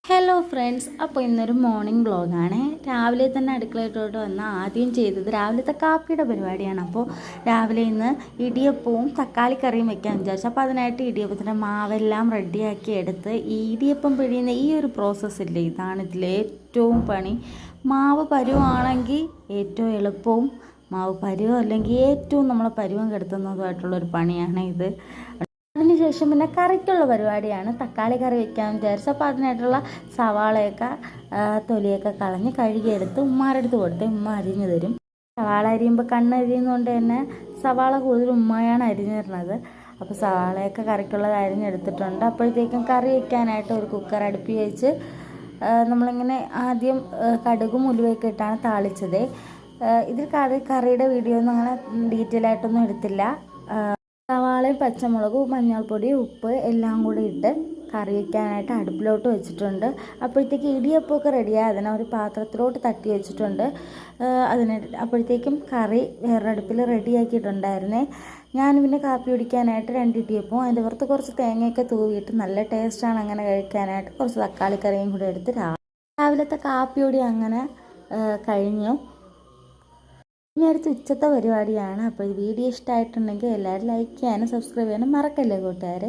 Hello friends, അപ്പോൾ ഇന്നൊരു morning വ്ളോഗാണ്. രാവിലെ തന്നെ അടുക്കളയിലോട്ട് വന്ന് ആദ്യം ചെയ്തത് രാവിലത്തെ കാപ്പിയുടെ പരിപാടിയാണ്. അപ്പോൾ രാവിലെ ഇന്ന് ഇടിയപ്പവും തക്കാളിക്കറിയും വെക്കാൻ വിചാരിച്ചു. അപ്പോൾ അതിനായിട്ട് ഇടിയപ്പത്തിൻ്റെ മാവെല്ലാം റെഡിയാക്കി എടുത്ത് ഈ ഇടിയപ്പം പിഴിയുന്ന ഈ ഒരു പ്രോസസ്സില്ലേ, ഇതാണ് ഇതിലെ ഏറ്റവും പണി. മാവ് പരുവാണെങ്കിൽ ഏറ്റവും എളുപ്പവും, മാവ് പരുവം അല്ലെങ്കിൽ ഏറ്റവും നമ്മളെ പരുവം കെടുത്തുന്നതുമായിട്ടുള്ളൊരു പണിയാണ് ഇത്. അതിനുശേഷം പിന്നെ കറിക്കുള്ള പരിപാടിയാണ്. തക്കാളി കറി വെക്കാമെന്ന് വിചാരിച്ചു. അപ്പോൾ അതിനായിട്ടുള്ള സവാളയൊക്കെ തൊലിയൊക്കെ കളഞ്ഞ് കഴുകിയെടുത്ത് ഉമ്മാരെടുത്ത് കൊടുത്ത് ഉമ്മ അരിഞ്ഞു തരും. സവാള അരിയുമ്പോൾ കണ്ണരിയുന്നതുകൊണ്ട് തന്നെ സവാള കൂടുതൽ ഉമ്മയാണ് അരിഞ്ഞു തരുന്നത്. അപ്പോൾ സവാളയൊക്കെ കറിക്കുള്ളത് അരിഞ്ഞെടുത്തിട്ടുണ്ട്. അപ്പോഴത്തേക്കും കറി വയ്ക്കാനായിട്ട് ഒരു കുക്കർ അടുപ്പിൽ വെച്ച് നമ്മളിങ്ങനെ ആദ്യം കടുകും ഉലുവയൊക്കെ ഇട്ടാണ് താളിച്ചത്. ഇതിൽ കറിയുടെ വീഡിയോ ഒന്നും അങ്ങനെ ഡീറ്റെയിൽ ആയിട്ടൊന്നും എടുത്തില്ല. സവാളയും പച്ചമുളകും മഞ്ഞൾപ്പൊടി ഉപ്പ് എല്ലാം കൂടി ഇട്ട് കറി വയ്ക്കാനായിട്ട് അടുപ്പിലോട്ട് വെച്ചിട്ടുണ്ട്. അപ്പോഴത്തേക്ക് ഇടിയപ്പമൊക്കെ റെഡിയായി അതിനെ ഒരു പാത്രത്തിലോട്ട് തട്ടി വെച്ചിട്ടുണ്ട്. അപ്പോഴത്തേക്കും കറി വേറെ അടുപ്പിൽ റെഡിയാക്കിയിട്ടുണ്ടായിരുന്നേ. ഞാൻ പിന്നെ കാപ്പി കുടിക്കാനായിട്ട് 2 ഇടിയപ്പവും അതിൻ്റെ പുറത്ത് കുറച്ച് തേങ്ങയൊക്കെ തൂവിയിട്ട് നല്ല ടേസ്റ്റാണ് അങ്ങനെ കഴിക്കാനായിട്ട്. കുറച്ച് തക്കാളിക്കറിയും കൂടി എടുത്ത് രാവിലത്തെ കാപ്പി കൂടി അങ്ങനെ കഴിഞ്ഞു. ഇനി അടുത്ത് ഉച്ചത്തെ പരിപാടിയാണ്. അപ്പോൾ ഈ വീഡിയോ ഇഷ്ടമായിട്ടുണ്ടെങ്കിൽ എല്ലാവരും ലൈക്ക് ചെയ്യാനും സബ്സ്ക്രൈബ് ചെയ്യാനും മറക്കല്ലേ കൂട്ടുകാരെ.